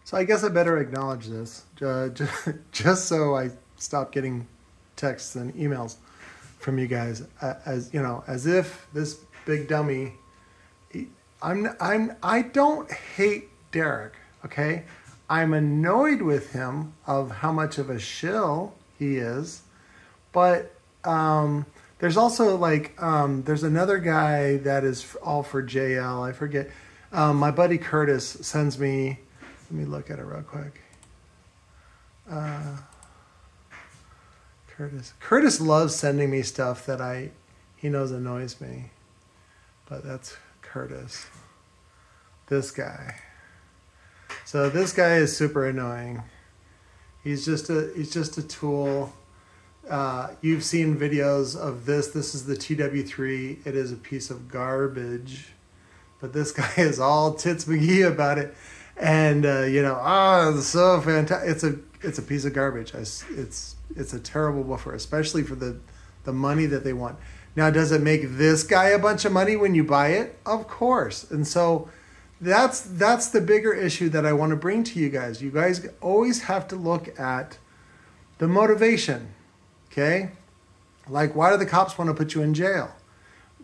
So I guess I better acknowledge this, just so I stop getting texts and emails from you guys, as you know, as if this big dummy. I don't hate Derek, okay? I'm annoyed with him of how much of a shill he is, but there's also like there's another guy that is all for JL. I forget. My buddy Curtis sends me. Let me look at it real quick. Curtis loves sending me stuff that he knows annoys me, but that's Curtis. This guy. So this guy is super annoying. He's just a tool. You've seen videos of this. This is the TW3. It is a piece of garbage, but this guy is all tits McGee about it. And it's so fantastic. It's a piece of garbage. It's a terrible woofer, especially for the money that they want. Now, does it make this guy a bunch of money when you buy it? Of course. And so that's the bigger issue that I want to bring to you guys. You guys always have to look at the motivation, okay? Like, why do the cops want to put you in jail?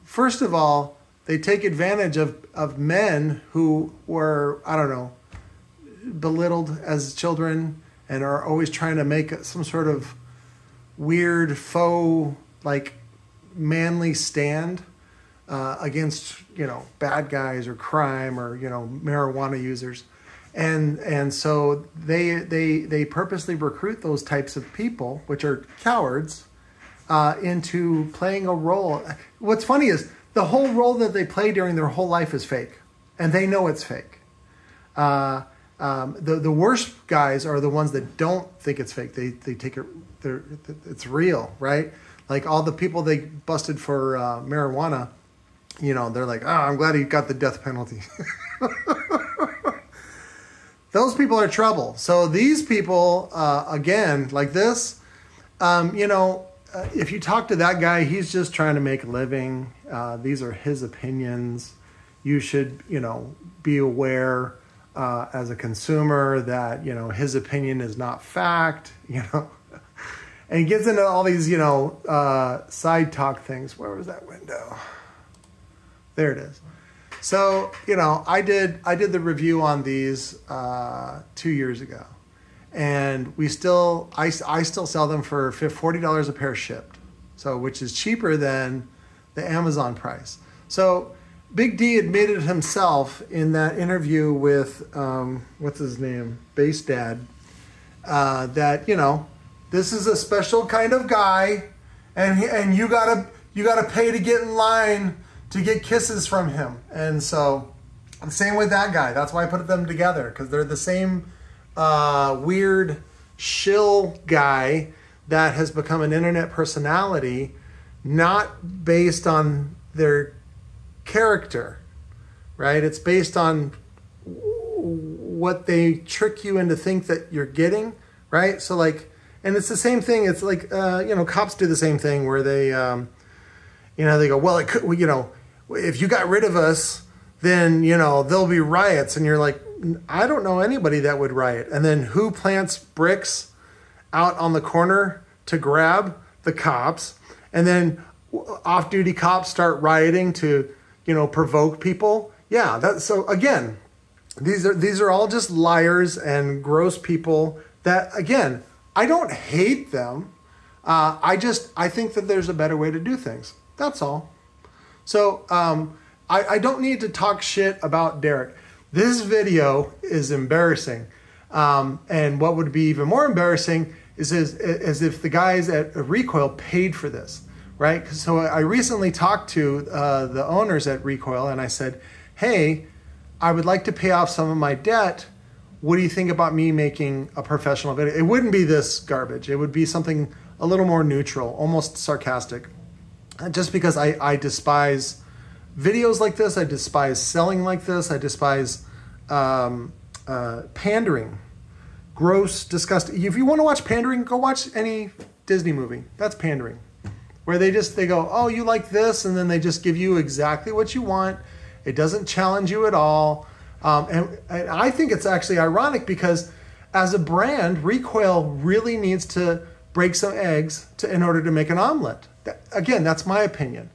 First of all, they take advantage of men who were, I don't know, belittled as children and are always trying to make some sort of weird faux, like, manly stand against, bad guys or crime or, marijuana users. And so they purposely recruit those types of people, which are cowards, into playing a role. What's funny is the whole role that they play during their whole life is fake, and they know it's fake. The worst guys are the ones that don't think it's fake. They take it, it's real, right? Like all the people they busted for marijuana, they're like, oh, I'm glad he got the death penalty. Those people are trouble. So these people, again, like this, if you talk to that guy, he's just trying to make a living. These are his opinions. You should, be aware as a consumer that, his opinion is not fact, and he gets into all these, side talk things. Where was that window? There it is. So, I did the review on these 2 years ago, and I still sell them for $40 a pair shipped. So, which is cheaper than the Amazon price. So Big D admitted himself in that interview with, what's his name? Bass Dad, that, this is a special kind of guy, and you gotta pay to get in line to get kisses from him. And so, same with that guy. That's why I put them together, because they're the same weird shill guy that has become an internet personality, not based on their character, right? It's based on what they trick you into think that you're getting, right? So like, and it's the same thing. It's like, cops do the same thing where they, they go, well, it could, if you got rid of us, then, there'll be riots. And you're like, I don't know anybody that would riot. And then who plants bricks out on the corner to grab the cops? And then off-duty cops start rioting to, provoke people. Yeah. So again, these are all just liars and gross people that, again, I don't hate them. I think that there's a better way to do things. That's all. So I don't need to talk shit about Derek. This video is embarrassing. And what would be even more embarrassing is if the guys at Recoil paid for this, right? So I recently talked to the owners at Recoil, and I said, hey, I would like to pay off some of my debt. What do you think about me making a professional video? It wouldn't be this garbage. It would be something a little more neutral, almost sarcastic. Just because I despise videos like this. I despise selling like this. I despise pandering. Gross, disgusting. If you want to watch pandering, go watch any Disney movie. That's pandering. Where they go, oh, you like this? And then they just give you exactly what you want. It doesn't challenge you at all. And I think it's actually ironic because as a brand, Recoil really needs to break some eggs in order to make an omelet. Again, that's my opinion.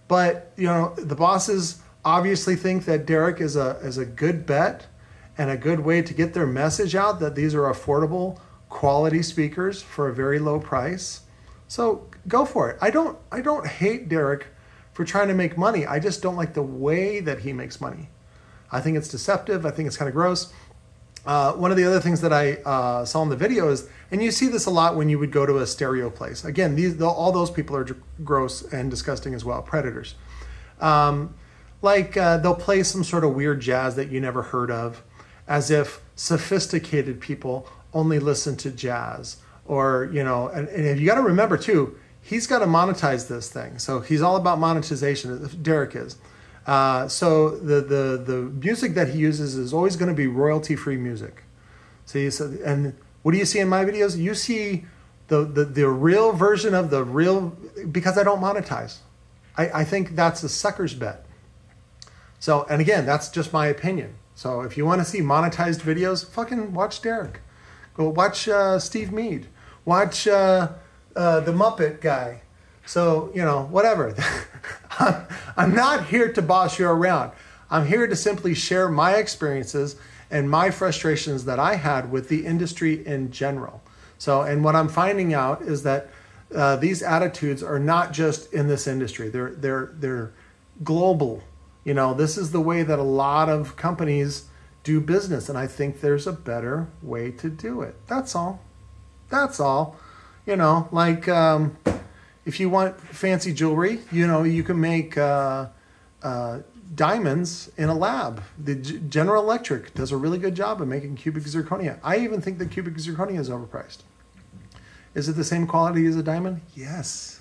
But, you know, the bosses obviously think that Derek is a good bet and a good way to get their message out, that these are affordable, quality speakers for a very low price. So go for it. I don't hate Derek for trying to make money. I just don't like the way that he makes money. I think it's deceptive. I think it's kind of gross. One of the other things that I saw in the video is, and you see this a lot when you would go to a stereo place. Again, all those people are gross and disgusting as well, predators. They'll play some sort of weird jazz that you never heard of, as if sophisticated people only listen to jazz. Or, you know, and you got to remember too, he's got to monetize this thing. So he's all about monetization, Derek is. So the music that he uses is always going to be royalty-free music. And what do you see in my videos? You see the real version of the real, because I don't monetize. I think that's a sucker's bet. So, and again, that's just my opinion. So if you want to see monetized videos, fucking watch Derek. Go watch Steve Mead. Watch the Muppet guy. So, you know, whatever. I'm not here to boss you around. I'm here to simply share my experiences and my frustrations that I had with the industry in general. So, and what I'm finding out is that these attitudes are not just in this industry. They're global. You know, this is the way that a lot of companies do business, and I think there's a better way to do it. That's all. That's all. You know, like if you want fancy jewelry, you know, you can make diamonds in a lab. The General Electric does a really good job of making cubic zirconia. I even think that cubic zirconia is overpriced. Is it the same quality as a diamond? Yes.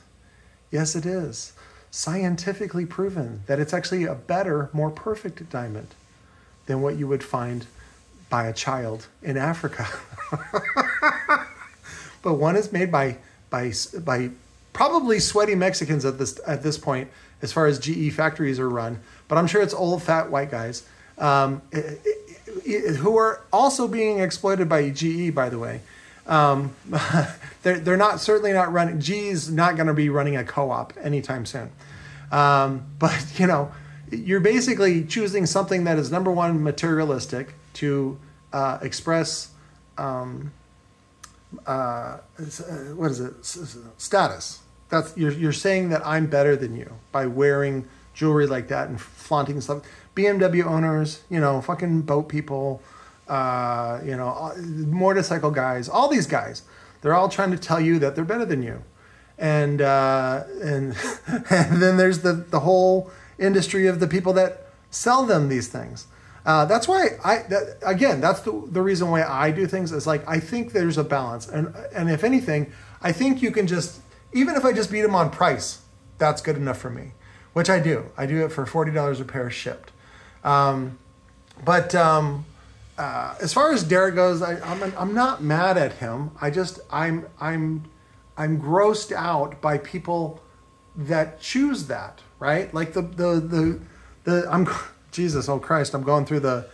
Yes, it is. Scientifically proven that it's actually a better, more perfect diamond than what you would find by a child in Africa. But one is made by probably sweaty Mexicans at this point, as far as GE factories are run. But I'm sure it's old, fat, white guys who are also being exploited by GE, by the way. They're certainly not running. GE's not going to be running a co-op anytime soon. But you know, you're basically choosing something that is, number one, materialistic to express what is it? Status. That's you're saying that I'm better than you by wearing jewelry like that and flaunting stuff. BMW owners, you know, fucking boat people, you know, motorcycle guys, all these guys, they're all trying to tell you that they're better than you. And and then there's the whole industry of the people that sell them these things. That's why that's the reason why I do things. Is like, I think there's a balance, and if anything, I think you can just, even if I just beat them on price, that's good enough for me, which I do. I do it for $40 a pair shipped. But as far as Derek goes, I'm not mad at him. I'm grossed out by people that choose that, right? Like Jesus, oh Christ, I'm going through the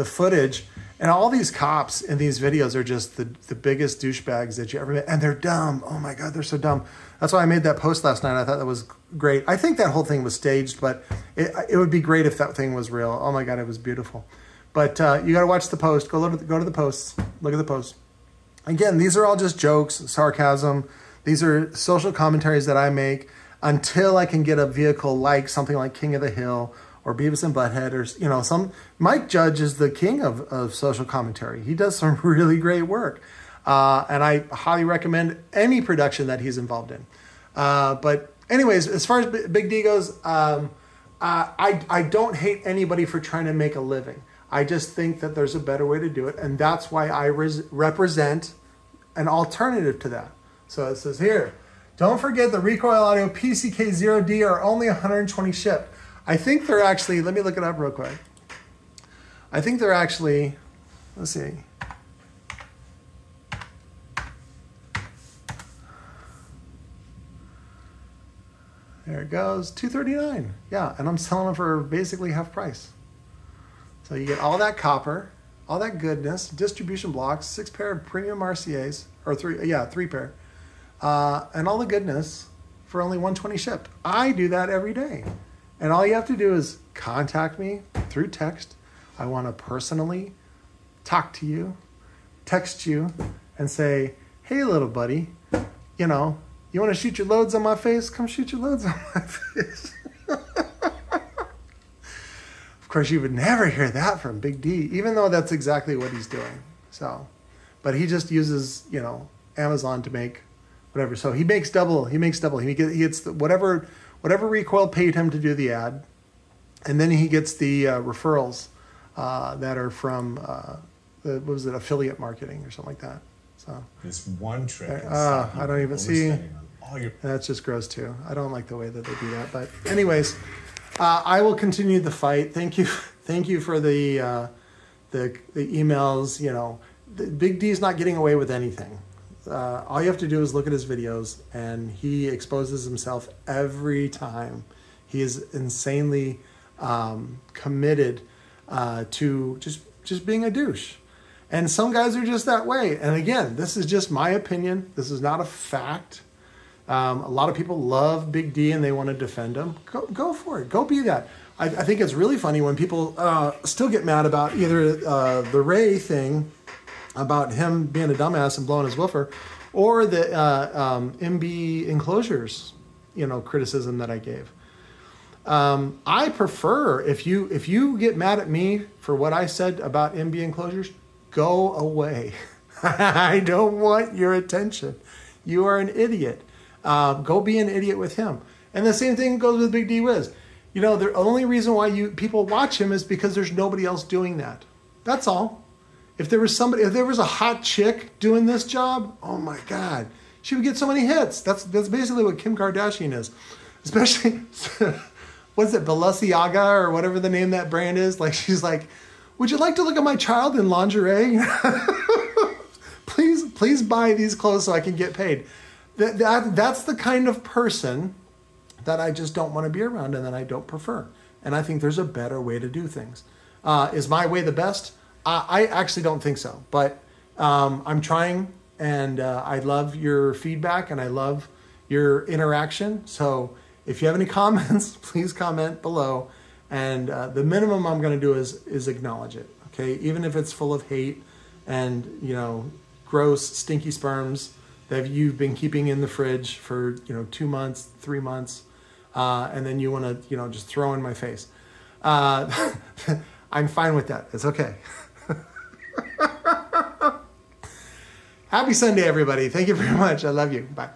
footage, and all these cops in these videos are just the biggest douchebags that you ever met, and they're dumb. Oh my God, they're so dumb. That's why I made that post last night. I thought that was great. I think that whole thing was staged, but it would be great if that thing was real. Oh my God, it was beautiful. But you got to watch the post. Go to the posts. Look at the posts. Again, these are all just jokes, sarcasm. These are social commentaries that I make until I can get a vehicle like something like King of the Hill or Beavis and Butthead, or, you know, Mike Judge is the king of social commentary. He does some really great work. And I highly recommend any production that he's involved in. But anyways, as far as Big D goes, I don't hate anybody for trying to make a living. I just think that there's a better way to do it. And that's why I represent an alternative to that. So it says here, don't forget the Recoil Audio PCK0D are only 120 shipped. I think they're actually, let me look it up real quick. I think they're actually, let's see. There it goes, $239. Yeah, and I'm selling them for basically half price. So you get all that copper, all that goodness, distribution blocks, 6 pair of premium RCAs, or 3 pair, and all the goodness for only $120 shipped. I do that every day. And all you have to do is contact me through text. I want to personally talk to you, text you, and say, hey, little buddy, you know, you want to shoot your loads on my face? Come shoot your loads on my face. Of course, you would never hear that from Big D, even though that's exactly what he's doing. So, but he just uses, you know, Amazon to make whatever. So he makes double. He gets whatever Recoil paid him to do the ad, and then he gets the referrals that are from what was it, affiliate marketing or something like that. So this one trick. I don't even see. That's just gross too. I don't like the way that they do that. But anyways, I will continue the fight. Thank you for the emails. You know, Big D's not getting away with anything. All you have to do is look at his videos, and he exposes himself every time. He is insanely committed to just being a douche. And some guys are just that way. And again, this is just my opinion. This is not a fact. A lot of people love Big D and they want to defend him. Go for it. Go be that. I think it's really funny when people still get mad about either the Ray thing, about him being a dumbass and blowing his woofer, or the MB enclosures, you know, criticism that I gave. I prefer, if you get mad at me for what I said about MB enclosures, go away. I don't want your attention. You are an idiot. Go be an idiot with him. And the same thing goes with Big D Wiz. You know, the only reason why people watch him is because there's nobody else doing that. That's all. If there was a hot chick doing this job, oh my God, she would get so many hits. That's basically what Kim Kardashian is. Especially, what's it, Balenciaga or whatever the name of that brand is? Like, she's like, would you like to look at my child in lingerie? Please buy these clothes so I can get paid. That's the kind of person that I just don't want to be around and that I don't prefer. And I think there's a better way to do things. Is my way the best? I actually don't think so. But I'm trying, and I love your feedback, and I love your interaction. So if you have any comments, please comment below. And the minimum I'm going to do is acknowledge it. Okay, even if it's full of hate and, you know, gross, stinky sperms that you've been keeping in the fridge for, you know, 2 months, 3 months, and then you want to, you know, just throw in my face. I'm fine with that. It's okay. Happy Sunday, everybody. Thank you very much. I love you. Bye.